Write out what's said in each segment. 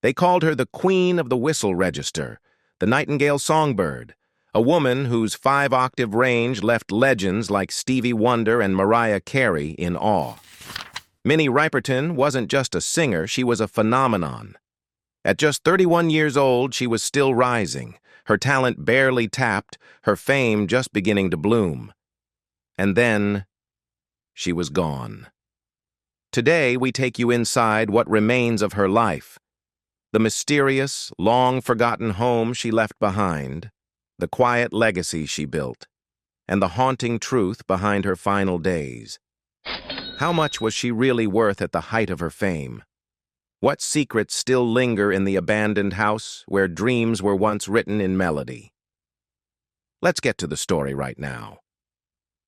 They called her the Queen of the Whistle Register, the Nightingale Songbird, a woman whose 5-octave range left legends like Stevie Wonder and Mariah Carey in awe. Minnie Riperton wasn't just a singer, she was a phenomenon. At just 31 years old, she was still rising, her talent barely tapped, her fame just beginning to bloom. And then, she was gone. Today, we take you inside what remains of her life, the mysterious, long-forgotten home she left behind, the quiet legacy she built, and the haunting truth behind her final days. How much was she really worth at the height of her fame? What secrets still linger in the abandoned house where dreams were once written in melody? Let's get to the story right now.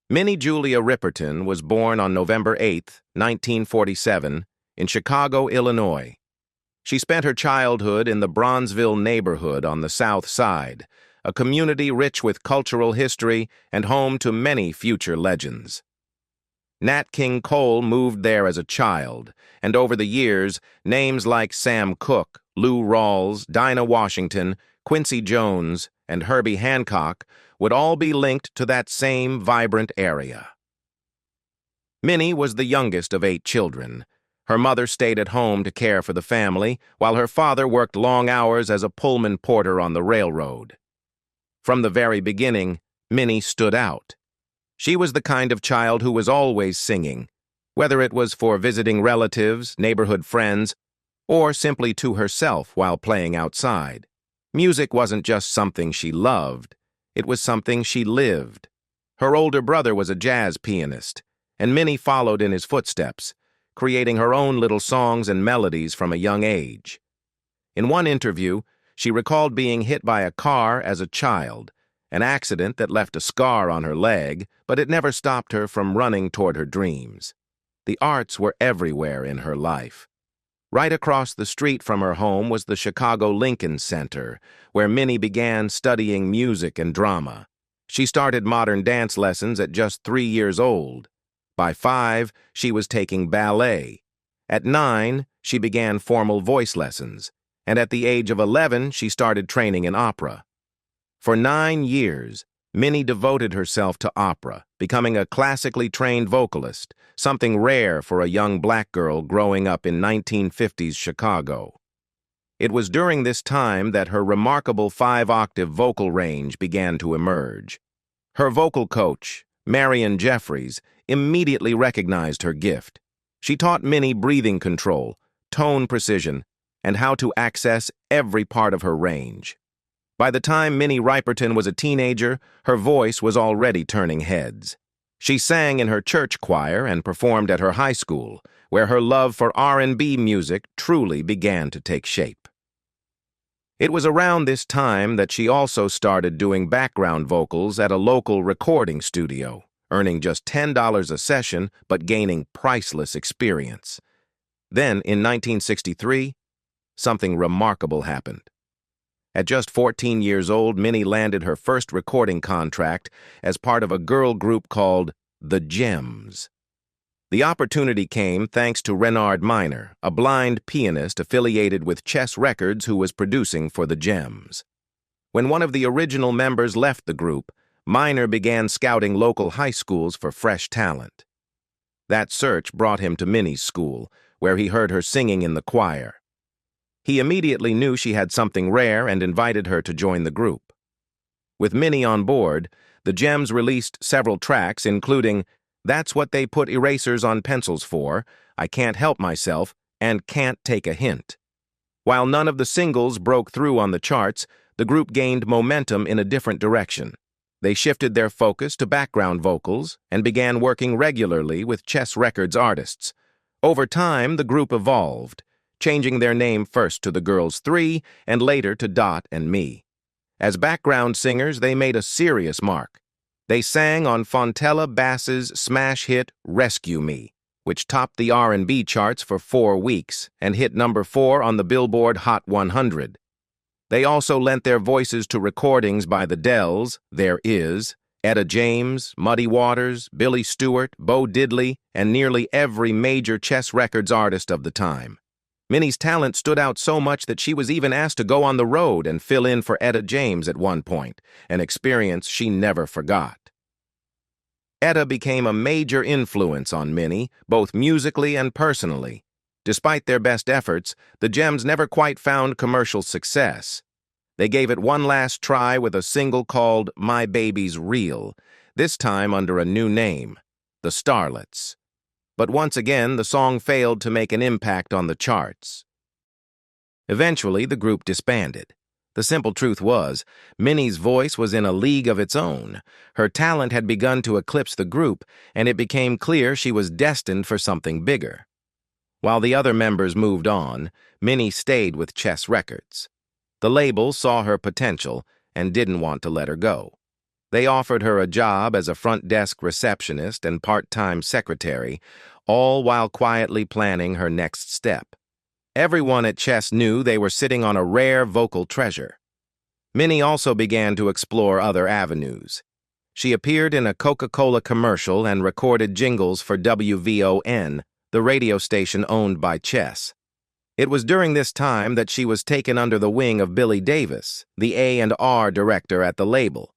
Minnie Julia Riperton was born on November 8, 1947, in Chicago, Illinois. She spent her childhood in the Bronzeville neighborhood on the South Side, a community rich with cultural history and home to many future legends. Nat King Cole moved there as a child, and over the years, names like Sam Cooke, Lou Rawls, Dinah Washington, Quincy Jones, and Herbie Hancock would all be linked to that same vibrant area. Minnie was the youngest of 8 children. Her mother stayed at home to care for the family, while her father worked long hours as a Pullman porter on the railroad. From the very beginning, Minnie stood out. She was the kind of child who was always singing, whether it was for visiting relatives, neighborhood friends, or simply to herself while playing outside. Music wasn't just something she loved, it was something she lived. Her older brother was a jazz pianist, and Minnie followed in his footsteps, creating her own little songs and melodies from a young age. In one interview, she recalled being hit by a car as a child, an accident that left a scar on her leg, but it never stopped her from running toward her dreams. The arts were everywhere in her life. Right across the street from her home was the Chicago Lincoln Center, where Minnie began studying music and drama. She started modern dance lessons at just 3 years old. By 5, she was taking ballet. At 9, she began formal voice lessons, and at the age of 11, she started training in opera. For 9 years, Minnie devoted herself to opera, becoming a classically trained vocalist, something rare for a young black girl growing up in 1950s Chicago. It was during this time that her remarkable 5-octave vocal range began to emerge. Her vocal coach, Marion Jeffries, immediately recognized her gift. She taught Minnie breathing control, tone precision, and how to access every part of her range. By the time Minnie Riperton was a teenager, her voice was already turning heads. She sang in her church choir and performed at her high school, where her love for R&B music truly began to take shape. It was around this time that she also started doing background vocals at a local recording studio, earning just $10 a session but gaining priceless experience. Then, in 1963, something remarkable happened. At just 14 years old, Minnie landed her first recording contract as part of a girl group called The Gems. The opportunity came thanks to Renard Minor, a blind pianist affiliated with Chess Records who was producing for The Gems. When one of the original members left the group, Minor began scouting local high schools for fresh talent. That search brought him to Minnie's school, where he heard her singing in the choir. He immediately knew she had something rare and invited her to join the group. With Minnie on board, the Gems released several tracks, including That's What They Put Erasers on Pencils For, I Can't Help Myself, and Can't Take a Hint. While none of the singles broke through on the charts, the group gained momentum in a different direction. They shifted their focus to background vocals and began working regularly with Chess Records artists. Over time, the group evolved, changing their name first to the Girls 3 and later to Dot and Me. As background singers, they made a serious mark. They sang on Fontella Bass's smash hit Rescue Me, which topped the R&B charts for 4 weeks and hit number 4 on the Billboard Hot 100. They also lent their voices to recordings by the Dells, There Is, Etta James, Muddy Waters, Billy Stewart, Bo Diddley, and nearly every major Chess Records artist of the time. Minnie's talent stood out so much that she was even asked to go on the road and fill in for Etta James at one point, an experience she never forgot. Etta became a major influence on Minnie, both musically and personally. Despite their best efforts, the Gems never quite found commercial success. They gave it one last try with a single called My Baby's Real, this time under a new name, The Starlets. But once again, the song failed to make an impact on the charts. Eventually, the group disbanded. The simple truth was, Minnie's voice was in a league of its own. Her talent had begun to eclipse the group, and it became clear she was destined for something bigger. While the other members moved on, Minnie stayed with Chess Records. The label saw her potential and didn't want to let her go. They offered her a job as a front desk receptionist and part-time secretary, all while quietly planning her next step. Everyone at Chess knew they were sitting on a rare vocal treasure. Minnie also began to explore other avenues. She appeared in a Coca-Cola commercial and recorded jingles for WVON, the radio station owned by Chess. It was during this time that she was taken under the wing of Billy Davis, the A&R director at the label.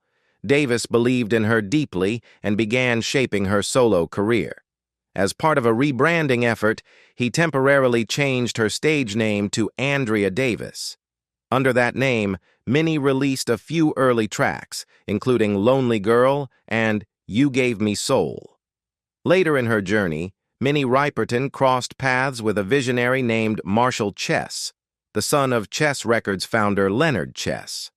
Davis believed in her deeply and began shaping her solo career. As part of a rebranding effort, he temporarily changed her stage name to Andrea Davis. Under that name, Minnie released a few early tracks, including Lonely Girl and You Gave Me Soul. Later in her journey, Minnie Riperton crossed paths with a visionary named Marshall Chess, the son of Chess Records founder Leonard Chess.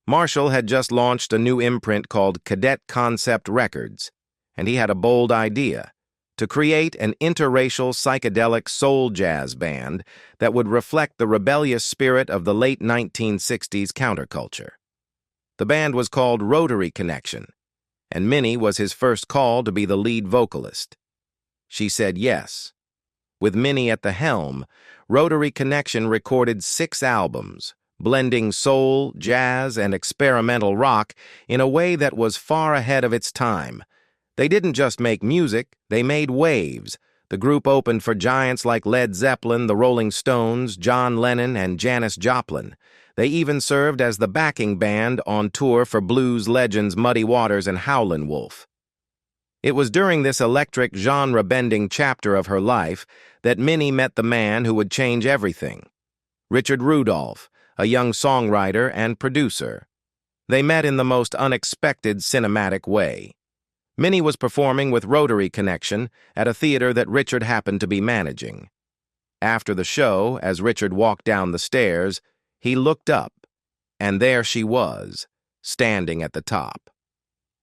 Marshall had just launched a new imprint called Cadet Concept Records, and he had a bold idea: to create an interracial psychedelic soul jazz band that would reflect the rebellious spirit of the late 1960s counterculture. The band was called Rotary Connection, and Minnie was his first call to be the lead vocalist. She said yes. With Minnie at the helm, Rotary Connection recorded 6 albums, blending soul, jazz, and experimental rock in a way that was far ahead of its time. They didn't just make music, they made waves. The group opened for giants like Led Zeppelin, the Rolling Stones, John Lennon, and Janis Joplin. They even served as the backing band on tour for blues legends Muddy Waters and Howlin' Wolf. It was during this electric, genre-bending chapter of her life that Minnie met the man who would change everything: Richard Rudolph, a young songwriter and producer. They met in the most unexpected cinematic way. Minnie was performing with Rotary Connection at a theater that Richard happened to be managing. After the show, as Richard walked down the stairs, he looked up, and there she was, standing at the top.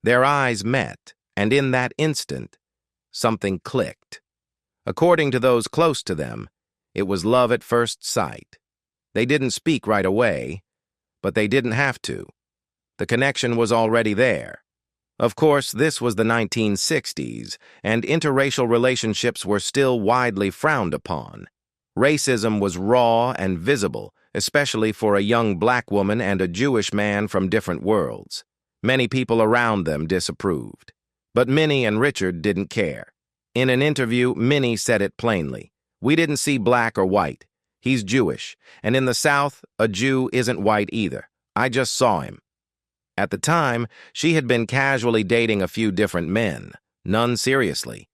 Their eyes met, and in that instant, something clicked. According to those close to them, it was love at first sight. They didn't speak right away, but they didn't have to. The connection was already there. Of course, this was the 1960s, and interracial relationships were still widely frowned upon. Racism was raw and visible, especially for a young black woman and a Jewish man from different worlds. Many people around them disapproved. But Minnie and Richard didn't care. In an interview, Minnie said it plainly: "We didn't see black or white. He's Jewish, and in the South, a Jew isn't white either. I just saw him." At the time, she had been casually dating a few different men, none seriously.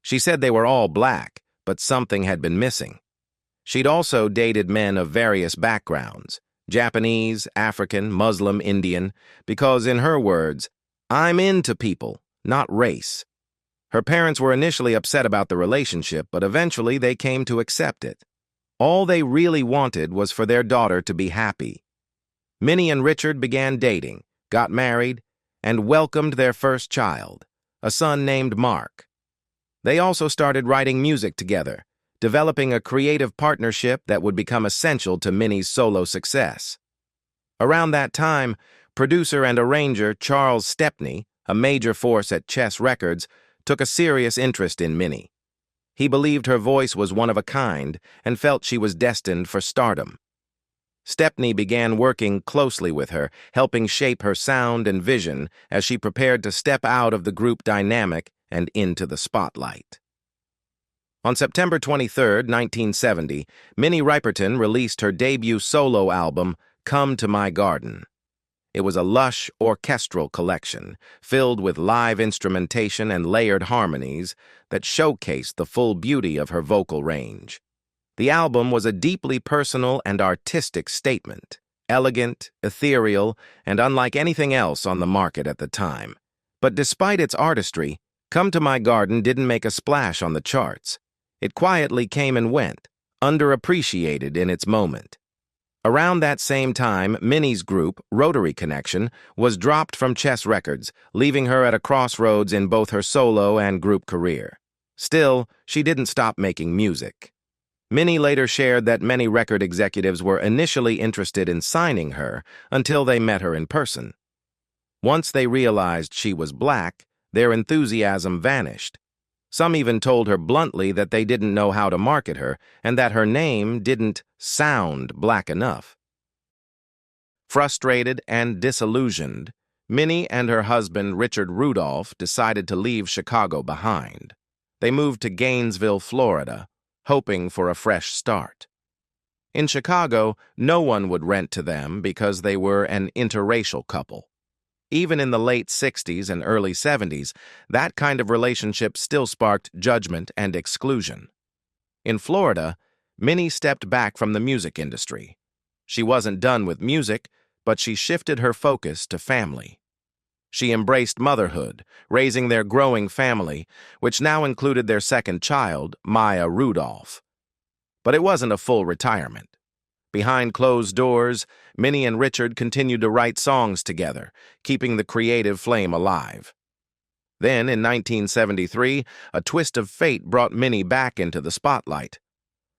She said they were all black, but something had been missing. She'd also dated men of various backgrounds: Japanese, African, Muslim, Indian, because, in her words, "I'm into people, not race." Her parents were initially upset about the relationship, but eventually they came to accept it. All they really wanted was for their daughter to be happy. Minnie and Richard began dating, got married, and welcomed their first child, a son named Mark. They also started writing music together, developing a creative partnership that would become essential to Minnie's solo success. Around that time, producer and arranger Charles Stepney, a major force at Chess Records, took a serious interest in Minnie. He believed her voice was one of a kind and felt she was destined for stardom. Stepney began working closely with her, helping shape her sound and vision as she prepared to step out of the group dynamic and into the spotlight. On September 23, 1970, Minnie Riperton released her debut solo album, Come to My Garden. It was a lush, orchestral collection, filled with live instrumentation and layered harmonies that showcased the full beauty of her vocal range. The album was a deeply personal and artistic statement, elegant, ethereal, and unlike anything else on the market at the time. But despite its artistry, Come to My Garden didn't make a splash on the charts. It quietly came and went, underappreciated in its moment. Around that same time, Minnie's group, Rotary Connection, was dropped from Chess Records, leaving her at a crossroads in both her solo and group career. Still, she didn't stop making music. Minnie later shared that many record executives were initially interested in signing her until they met her in person. Once they realized she was black, their enthusiasm vanished. Some even told her bluntly that they didn't know how to market her and that her name didn't sound black enough. Frustrated and disillusioned, Minnie and her husband Richard Rudolph decided to leave Chicago behind. They moved to Gainesville, Florida, hoping for a fresh start. In Chicago, no one would rent to them because they were an interracial couple. Even in the late 60s and early 70s, that kind of relationship still sparked judgment and exclusion. In Florida, Minnie stepped back from the music industry. She wasn't done with music, but she shifted her focus to family. She embraced motherhood, raising their growing family, which now included their second child, Maya Rudolph. But it wasn't a full retirement. Behind closed doors, Minnie and Richard continued to write songs together, keeping the creative flame alive. Then, in 1973, a twist of fate brought Minnie back into the spotlight.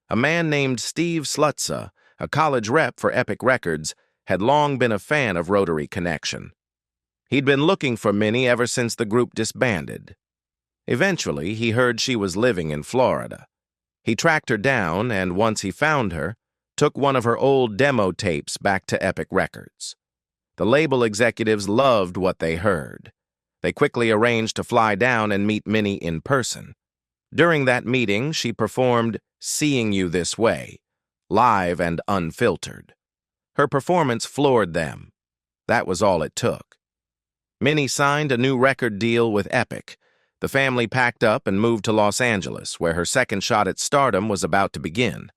A man named Steve Slutza, a college rep for Epic Records, had long been a fan of Rotary Connection. He'd been looking for Minnie ever since the group disbanded. Eventually, he heard she was living in Florida. He tracked her down, and once he found her, took one of her old demo tapes back to Epic Records. The label executives loved what they heard. They quickly arranged to fly down and meet Minnie in person. During that meeting, she performed Seeing You This Way, live and unfiltered. Her performance floored them. That was all it took. Minnie signed a new record deal with Epic. The family packed up and moved to Los Angeles, where her second shot at stardom was about to begin.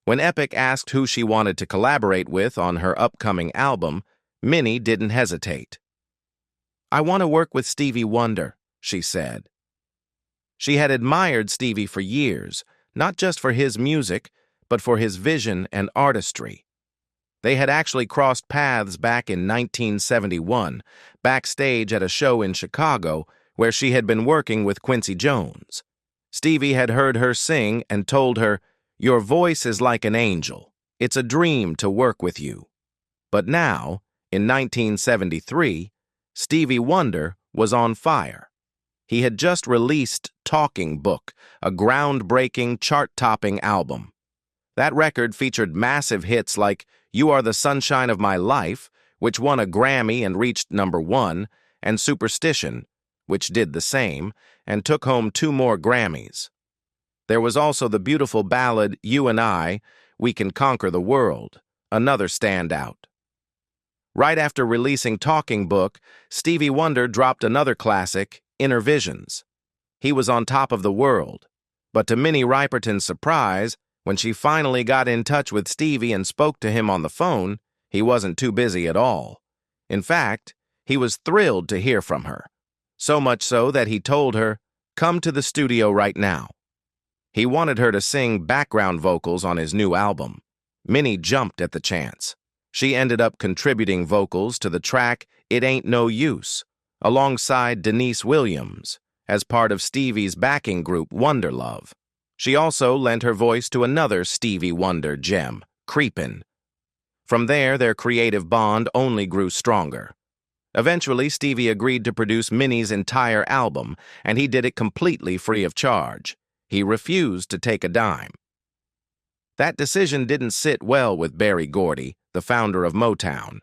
When Epic asked who she wanted to collaborate with on her upcoming album, Minnie didn't hesitate. "I want to work with Stevie Wonder," she said. She had admired Stevie for years, not just for his music, but for his vision and artistry. They had actually crossed paths back in 1971, backstage at a show in Chicago where she had been working with Quincy Jones. Stevie had heard her sing and told her, "Your voice is like an angel. It's a dream to work with you." But now, in 1973, Stevie Wonder was on fire. He had just released Talking Book, a groundbreaking, chart-topping album. That record featured massive hits like You Are the Sunshine of My Life, which won a Grammy and reached #1, and Superstition, which did the same, and took home 2 more Grammys. There was also the beautiful ballad You and I, We Can Conquer the World, another standout. Right after releasing Talking Book, Stevie Wonder dropped another classic, Inner Visions. He was on top of the world, but to Minnie Riperton's surprise, when she finally got in touch with Stevie and spoke to him on the phone, he wasn't too busy at all. In fact, he was thrilled to hear from her, so much so that he told her, "Come to the studio right now." He wanted her to sing background vocals on his new album. Minnie jumped at the chance. She ended up contributing vocals to the track It Ain't No Use, alongside Denise Williams, as part of Stevie's backing group Wonderlove. She also lent her voice to another Stevie Wonder gem, Creepin'. From there, their creative bond only grew stronger. Eventually, Stevie agreed to produce Minnie's entire album, and he did it completely free of charge. He refused to take a dime. That decision didn't sit well with Berry Gordy, the founder of Motown.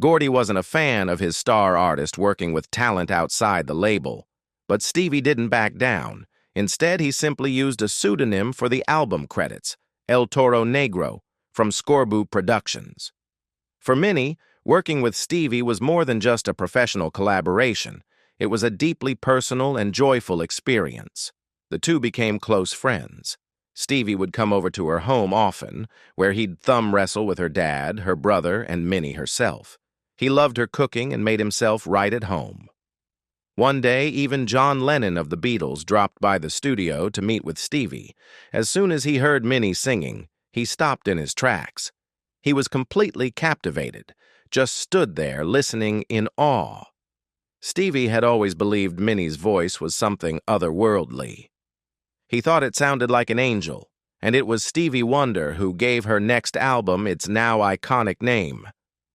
Gordy wasn't a fan of his star artist working with talent outside the label, but Stevie didn't back down. Instead, he simply used a pseudonym for the album credits, El Toro Negro, from Scorbu Productions. For Minnie, working with Stevie was more than just a professional collaboration. It was a deeply personal and joyful experience. The two became close friends. Stevie would come over to her home often, where he'd thumb wrestle with her dad, her brother, and Minnie herself. He loved her cooking and made himself right at home. One day, even John Lennon of the Beatles dropped by the studio to meet with Stevie. As soon as he heard Minnie singing, he stopped in his tracks. He was completely captivated, just stood there listening in awe. Stevie had always believed Minnie's voice was something otherworldly. He thought it sounded like an angel, and it was Stevie Wonder who gave her next album its now iconic name,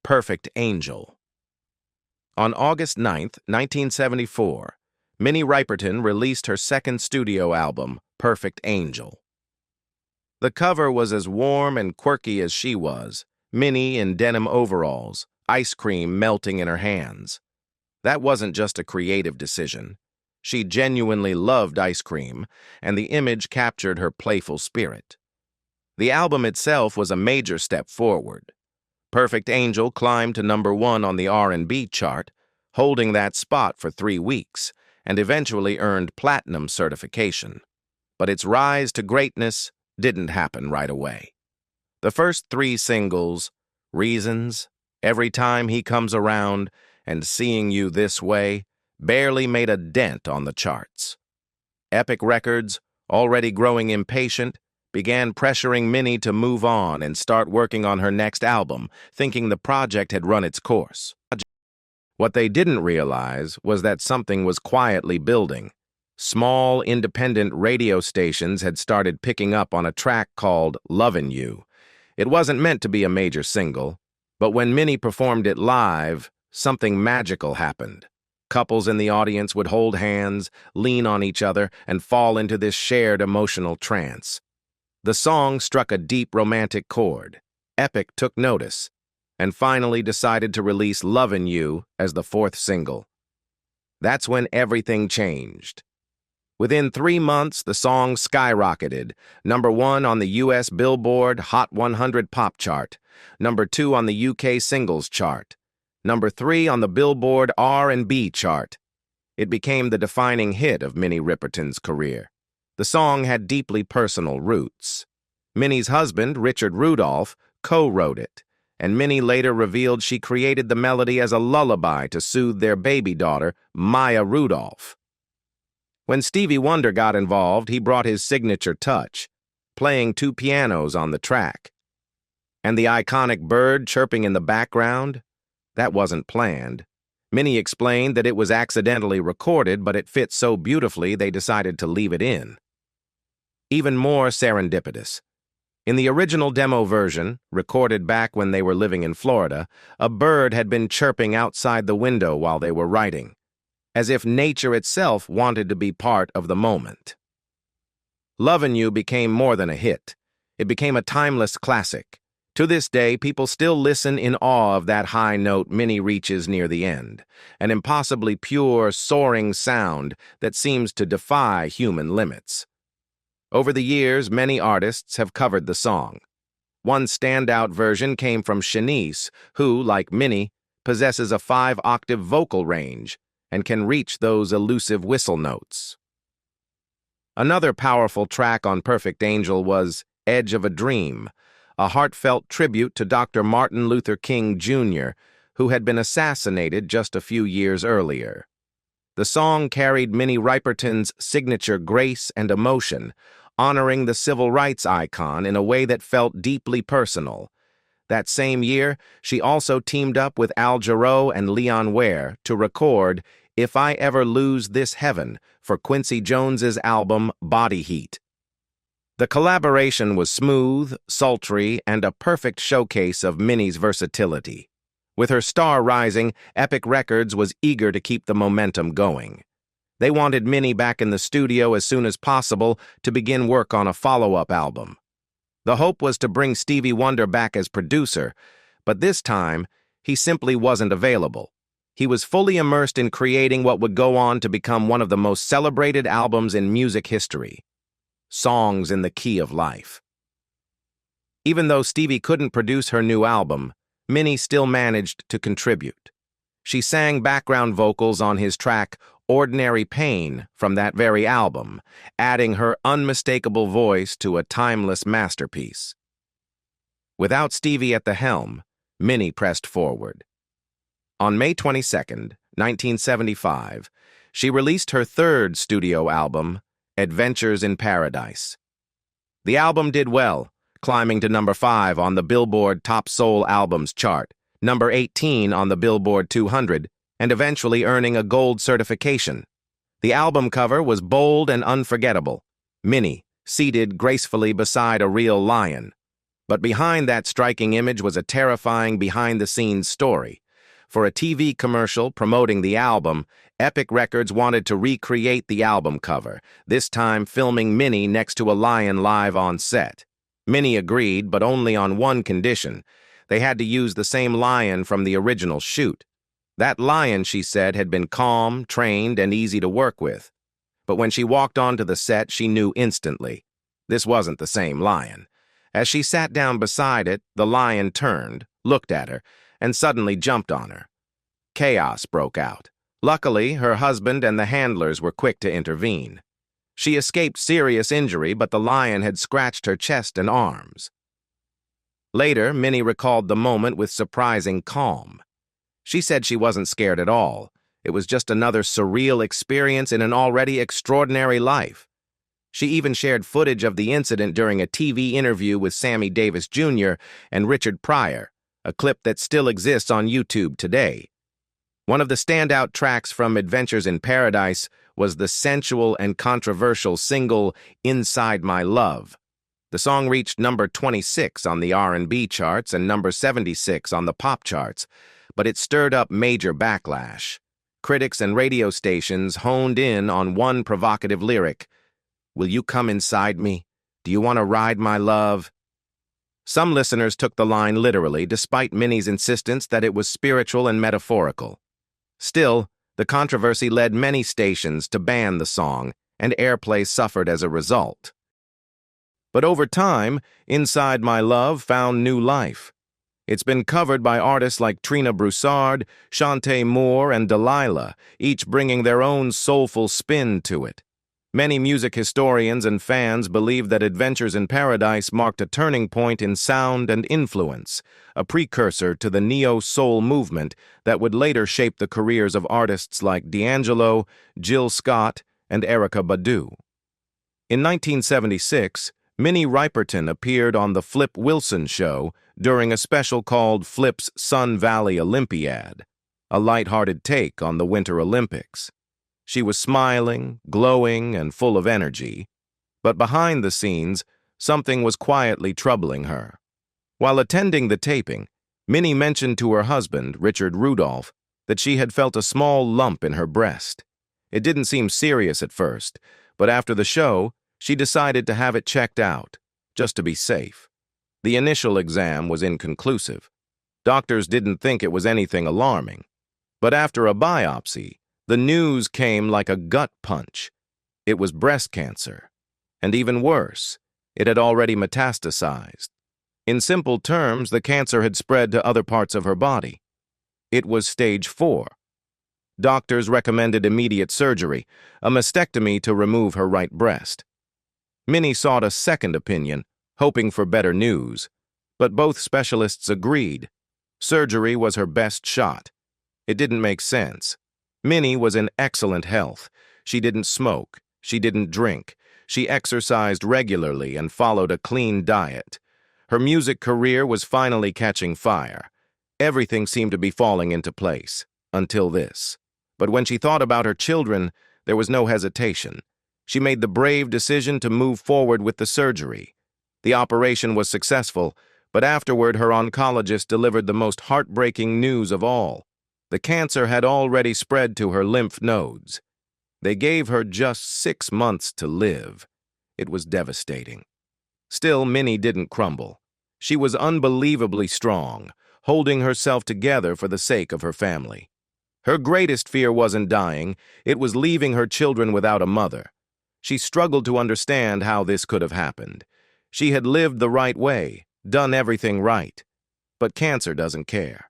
Perfect Angel. On August 9, 1974, Minnie Riperton released her second studio album, Perfect Angel. The cover was as warm and quirky as she was, Minnie in denim overalls, ice cream melting in her hands. That wasn't just a creative decision. She genuinely loved ice cream, and the image captured her playful spirit. The album itself was a major step forward. Perfect Angel climbed to #1 on the R&B chart, holding that spot for 3 weeks, and eventually earned platinum certification. But its rise to greatness didn't happen right away. The first 3 singles, Reasons, Every Time He Comes Around, and Seeing You This Way, barely made a dent on the charts. Epic Records, already growing impatient, began pressuring Minnie to move on and start working on her next album, thinking the project had run its course. What they didn't realize was that something was quietly building. Small, independent radio stations had started picking up on a track called Lovin' You. It wasn't meant to be a major single, but when Minnie performed it live, something magical happened. Couples in the audience would hold hands, lean on each other, and fall into this shared emotional trance. The song struck a deep romantic chord. Epic took notice, and finally decided to release Lovin' You as the 4th single. That's when everything changed. Within 3 months, the song skyrocketed, #1 on the U.S. Billboard Hot 100 Pop Chart, #2 on the UK Singles Chart, #3 on the Billboard R&B chart. It became the defining hit of Minnie Riperton's career. The song had deeply personal roots. Minnie's husband, Richard Rudolph, co-wrote it, and Minnie later revealed she created the melody as a lullaby to soothe their baby daughter, Maya Rudolph. When Stevie Wonder got involved, he brought his signature touch, playing 2 pianos on the track. And the iconic bird chirping in the background? That wasn't planned. Minnie explained that it was accidentally recorded, but it fit so beautifully they decided to leave it in. Even more serendipitous. In the original demo version, recorded back when they were living in Florida, a bird had been chirping outside the window while they were writing, as if nature itself wanted to be part of the moment. Lovin' You became more than a hit. It became a timeless classic. To this day, people still listen in awe of that high note Minnie reaches near the end, an impossibly pure, soaring sound that seems to defy human limits. Over the years, many artists have covered the song. One standout version came from Shanice, who, like Minnie, possesses a 5-octave vocal range and can reach those elusive whistle notes. Another powerful track on Perfect Angel was Edge of a Dream, a heartfelt tribute to Dr. Martin Luther King Jr., who had been assassinated just a few years earlier. The song carried Minnie Riperton's signature grace and emotion, honoring the civil rights icon in a way that felt deeply personal. That same year, she also teamed up with Al Jarreau and Leon Ware to record If I Ever Lose This Heaven for Quincy Jones's album Body Heat. The collaboration was smooth, sultry, and a perfect showcase of Minnie's versatility. With her star rising, Epic Records was eager to keep the momentum going. They wanted Minnie back in the studio as soon as possible to begin work on a follow-up album. The hope was to bring Stevie Wonder back as producer, but this time, he simply wasn't available. He was fully immersed in creating what would go on to become one of the most celebrated albums in music history, Songs in the Key of Life. Even though Stevie couldn't produce her new album, Minnie still managed to contribute. She sang background vocals on his track Ordinary Pain from that very album, adding her unmistakable voice to a timeless masterpiece. Without Stevie at the helm, Minnie pressed forward. On May 22, 1975, she released her third studio album, Adventures in Paradise. The album did well, climbing to number 5 on the Billboard Top Soul Albums chart, number 18 on the Billboard 200, and eventually earning a gold certification. The album cover was bold and unforgettable, Minnie seated gracefully beside a real lion. But behind that striking image was a terrifying behind-the-scenes story. For a TV commercial promoting the album, Epic Records wanted to recreate the album cover, this time filming Minnie next to a lion live on set. Minnie agreed, but only on one condition. They had to use the same lion from the original shoot. That lion, she said, had been calm, trained, and easy to work with. But when she walked onto the set, she knew instantly. This wasn't the same lion. As she sat down beside it, the lion turned, looked at her, and suddenly jumped on her. Chaos broke out. Luckily, her husband and the handlers were quick to intervene. She escaped serious injury, but the lion had scratched her chest and arms. Later, Minnie recalled the moment with surprising calm. She said she wasn't scared at all. It was just another surreal experience in an already extraordinary life. She even shared footage of the incident during a TV interview with Sammy Davis Jr. and Richard Pryor, a clip that still exists on YouTube today. One of the standout tracks from Adventures in Paradise was the sensual and controversial single Inside My Love. The song reached number 26 on the R&B charts and number 76 on the pop charts, but it stirred up major backlash. Critics and radio stations honed in on one provocative lyric, "Will you come inside me? Do you want to ride my love?" Some listeners took the line literally, despite Minnie's insistence that it was spiritual and metaphorical. Still, the controversy led many stations to ban the song, and airplay suffered as a result. But over time, Inside My Love found new life. It's been covered by artists like Trina Broussard, Shantae Moore, and Delilah, each bringing their own soulful spin to it. Many music historians and fans believe that Adventures in Paradise marked a turning point in sound and influence, a precursor to the neo-soul movement that would later shape the careers of artists like D'Angelo, Jill Scott, and Erykah Badu. In 1976, Minnie Riperton appeared on The Flip Wilson Show during a special called Flip's Sun Valley Olympiad, a light-hearted take on the Winter Olympics. She was smiling, glowing, and full of energy, but behind the scenes, something was quietly troubling her. While attending the taping, Minnie mentioned to her husband, Richard Rudolph, that she had felt a small lump in her breast. It didn't seem serious at first, but after the show, she decided to have it checked out, just to be safe. The initial exam was inconclusive. Doctors didn't think it was anything alarming. But after a biopsy, the news came like a gut punch. It was breast cancer. And even worse, it had already metastasized. In simple terms, the cancer had spread to other parts of her body. It was stage 4. Doctors recommended immediate surgery, a mastectomy to remove her right breast. Minnie sought a second opinion, hoping for better news, but both specialists agreed. Surgery was her best shot. It didn't make sense. Minnie was in excellent health. She didn't smoke. She didn't drink. She exercised regularly and followed a clean diet. Her music career was finally catching fire. Everything seemed to be falling into place, until this. But when she thought about her children, there was no hesitation. She made the brave decision to move forward with the surgery. The operation was successful, but afterward her oncologist delivered the most heartbreaking news of all. The cancer had already spread to her lymph nodes. They gave her just 6 months to live. It was devastating. Still, Minnie didn't crumble. She was unbelievably strong, holding herself together for the sake of her family. Her greatest fear wasn't dying, it was leaving her children without a mother. She struggled to understand how this could have happened. She had lived the right way, done everything right. But cancer doesn't care.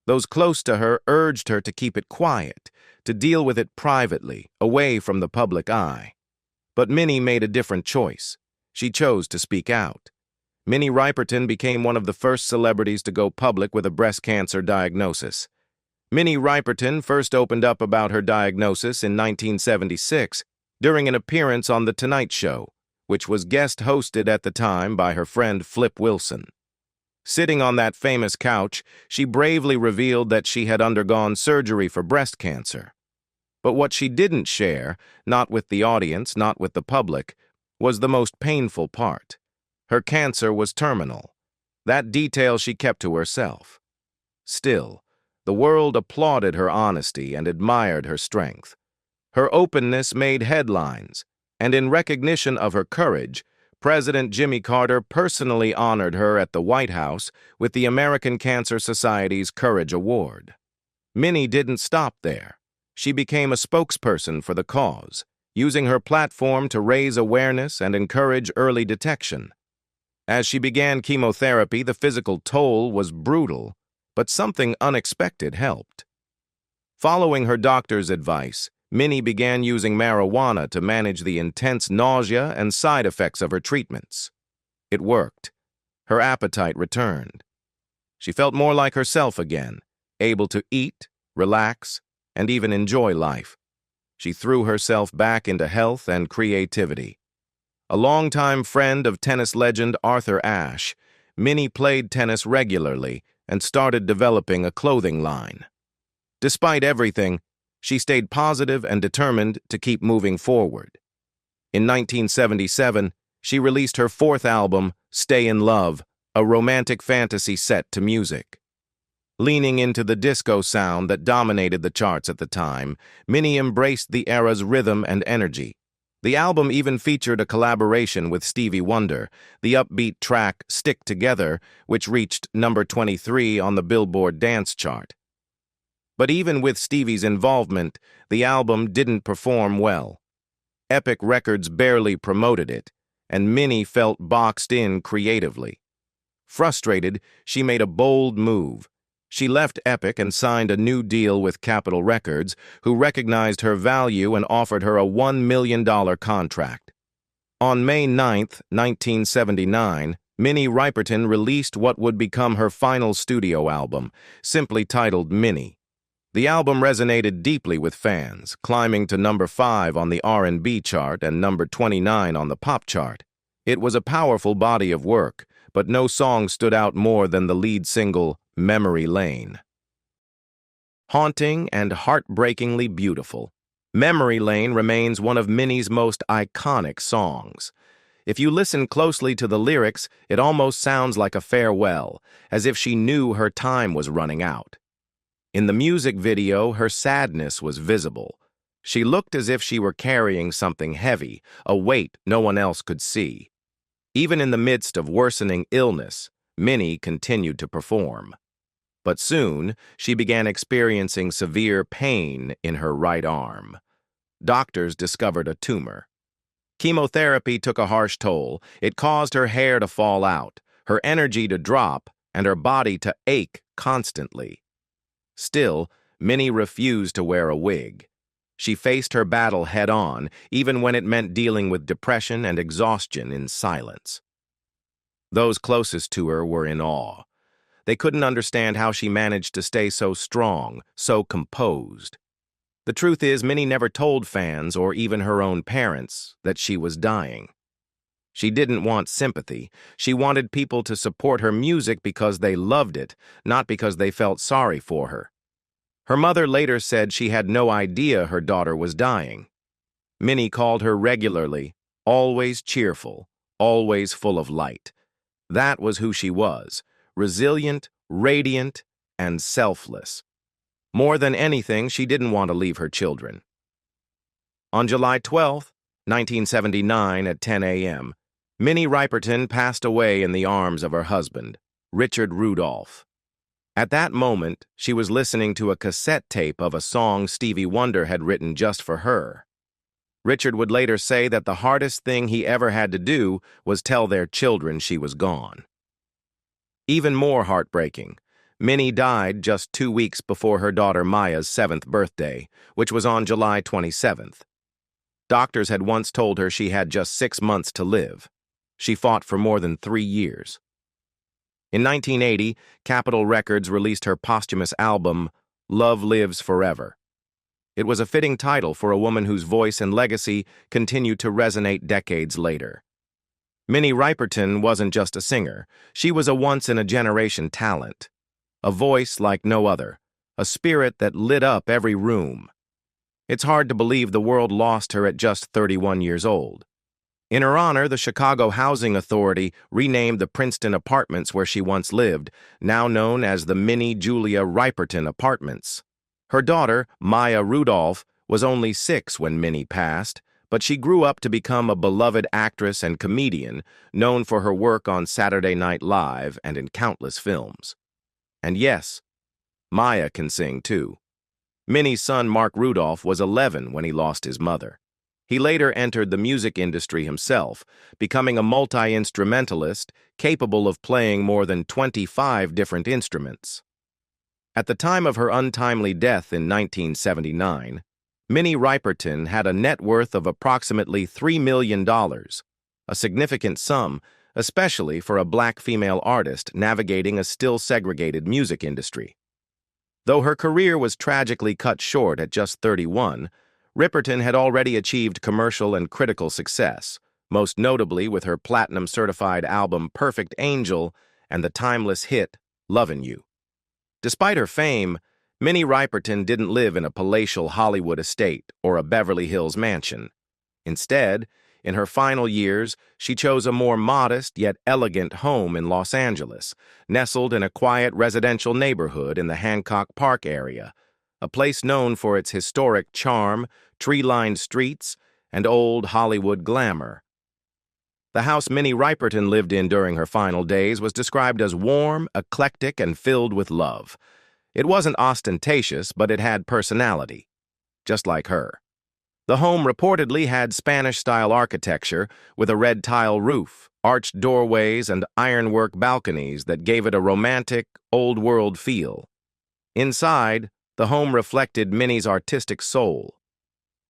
Those close to her urged her to keep it quiet, to deal with it privately, away from the public eye. But Minnie made a different choice. She chose to speak out. Minnie Riperton became one of the first celebrities to go public with a breast cancer diagnosis. Minnie Riperton first opened up about her diagnosis in 1976 during an appearance on The Tonight Show, which was guest hosted at the time by her friend Flip Wilson. Sitting on that famous couch, she bravely revealed that she had undergone surgery for breast cancer. But what she didn't share, not with the audience, not with the public, was the most painful part. Her cancer was terminal. That detail she kept to herself. Still, the world applauded her honesty and admired her strength. Her openness made headlines, and in recognition of her courage, President Jimmy Carter personally honored her at the White House with the American Cancer Society's Courage Award. Minnie didn't stop there. She became a spokesperson for the cause, using her platform to raise awareness and encourage early detection. As she began chemotherapy, the physical toll was brutal, but something unexpected helped. Following her doctor's advice, Minnie began using marijuana to manage the intense nausea and side effects of her treatments. It worked. Her appetite returned. She felt more like herself again, able to eat, relax, and even enjoy life. She threw herself back into health and creativity. A longtime friend of tennis legend Arthur Ashe, Minnie played tennis regularly and started developing a clothing line. Despite everything, she stayed positive and determined to keep moving forward. In 1977, she released her fourth album, Stay in Love, a romantic fantasy set to music. Leaning into the disco sound that dominated the charts at the time, Minnie embraced the era's rhythm and energy. The album even featured a collaboration with Stevie Wonder, the upbeat track Stick Together, which reached number 23 on the Billboard dance chart. But even with Stevie's involvement, the album didn't perform well. Epic Records barely promoted it, and Minnie felt boxed in creatively. Frustrated, she made a bold move. She left Epic and signed a new deal with Capitol Records, who recognized her value and offered her a $1 million contract. On May 9, 1979, Minnie Riperton released what would become her final studio album, simply titled Minnie. The album resonated deeply with fans, climbing to number 5 on the R&B chart and number 29 on the pop chart. It was a powerful body of work, but no song stood out more than the lead single, Memory Lane. Haunting and heartbreakingly beautiful, Memory Lane remains one of Minnie's most iconic songs. If you listen closely to the lyrics, it almost sounds like a farewell, as if she knew her time was running out. In the music video, her sadness was visible. She looked as if she were carrying something heavy, a weight no one else could see. Even in the midst of worsening illness, Minnie continued to perform. But soon, she began experiencing severe pain in her right arm. Doctors discovered a tumor. Chemotherapy took a harsh toll. It caused her hair to fall out, her energy to drop, and her body to ache constantly. Still, Minnie refused to wear a wig. She faced her battle head-on, even when it meant dealing with depression and exhaustion in silence. Those closest to her were in awe. They couldn't understand how she managed to stay so strong, so composed. The truth is, Minnie never told fans, or even her own parents, that she was dying. She didn't want sympathy. She wanted people to support her music because they loved it, not because they felt sorry for her. Her mother later said she had no idea her daughter was dying. Minnie called her regularly, always cheerful, always full of light. That was who she was, resilient, radiant, and selfless. More than anything, she didn't want to leave her children. On July 12, 1979 at 10 a.m., Minnie Riperton passed away in the arms of her husband, Richard Rudolph. At that moment, she was listening to a cassette tape of a song Stevie Wonder had written just for her. Richard would later say that the hardest thing he ever had to do was tell their children she was gone. Even more heartbreaking, Minnie died just 2 weeks before her daughter Maya's 7th birthday, which was on July 27th. Doctors had once told her she had just 6 months to live. She fought for more than 3 years. In 1980, Capitol Records released her posthumous album, Love Lives Forever. It was a fitting title for a woman whose voice and legacy continued to resonate decades later. Minnie Riperton wasn't just a singer. She was a once-in-a-generation talent. A voice like no other. A spirit that lit up every room. It's hard to believe the world lost her at just 31 years old. In her honor, the Chicago Housing Authority renamed the Princeton apartments where she once lived, now known as the Minnie Julia Riperton Apartments. Her daughter, Maya Rudolph, was only 6 when Minnie passed, but she grew up to become a beloved actress and comedian, known for her work on Saturday Night Live and in countless films. And yes, Maya can sing too. Minnie's son, Mark Rudolph, was 11 when he lost his mother. He later entered the music industry himself, becoming a multi-instrumentalist capable of playing more than 25 different instruments. At the time of her untimely death in 1979, Minnie Riperton had a net worth of approximately $3 million, a significant sum, especially for a black female artist navigating a still segregated music industry. Though her career was tragically cut short at just 31, Riperton had already achieved commercial and critical success, most notably with her platinum-certified album Perfect Angel and the timeless hit Lovin' You. Despite her fame, Minnie Riperton didn't live in a palatial Hollywood estate or a Beverly Hills mansion. Instead, in her final years, she chose a more modest yet elegant home in Los Angeles, nestled in a quiet residential neighborhood in the Hancock Park area, a place known for its historic charm, tree-lined streets, and old Hollywood glamour. The house Minnie Riperton lived in during her final days was described as warm, eclectic, and filled with love. It wasn't ostentatious, but it had personality, just like her. The home reportedly had Spanish-style architecture with a red tile roof, arched doorways, and ironwork balconies that gave it a romantic, old-world feel. Inside, the home reflected Minnie's artistic soul.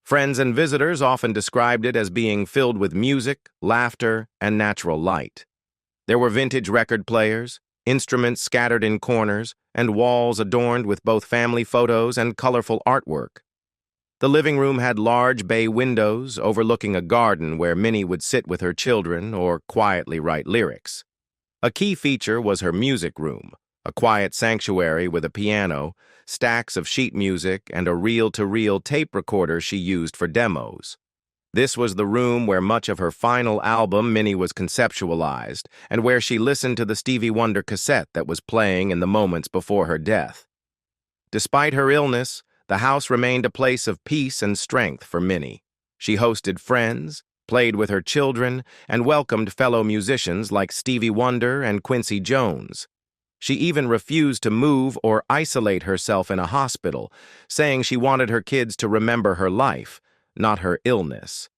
Friends and visitors often described it as being filled with music, laughter, and natural light. There were vintage record players, instruments scattered in corners, and walls adorned with both family photos and colorful artwork. The living room had large bay windows overlooking a garden where Minnie would sit with her children or quietly write lyrics. A key feature was her music room, a quiet sanctuary with a piano, stacks of sheet music, and a reel-to-reel tape recorder she used for demos. This was the room where much of her final album, Minnie, was conceptualized, and where she listened to the Stevie Wonder cassette that was playing in the moments before her death. Despite her illness, the house remained a place of peace and strength for Minnie. She hosted friends, played with her children, and welcomed fellow musicians like Stevie Wonder and Quincy Jones. She even refused to move or isolate herself in a hospital, saying she wanted her kids to remember her life, not her illness.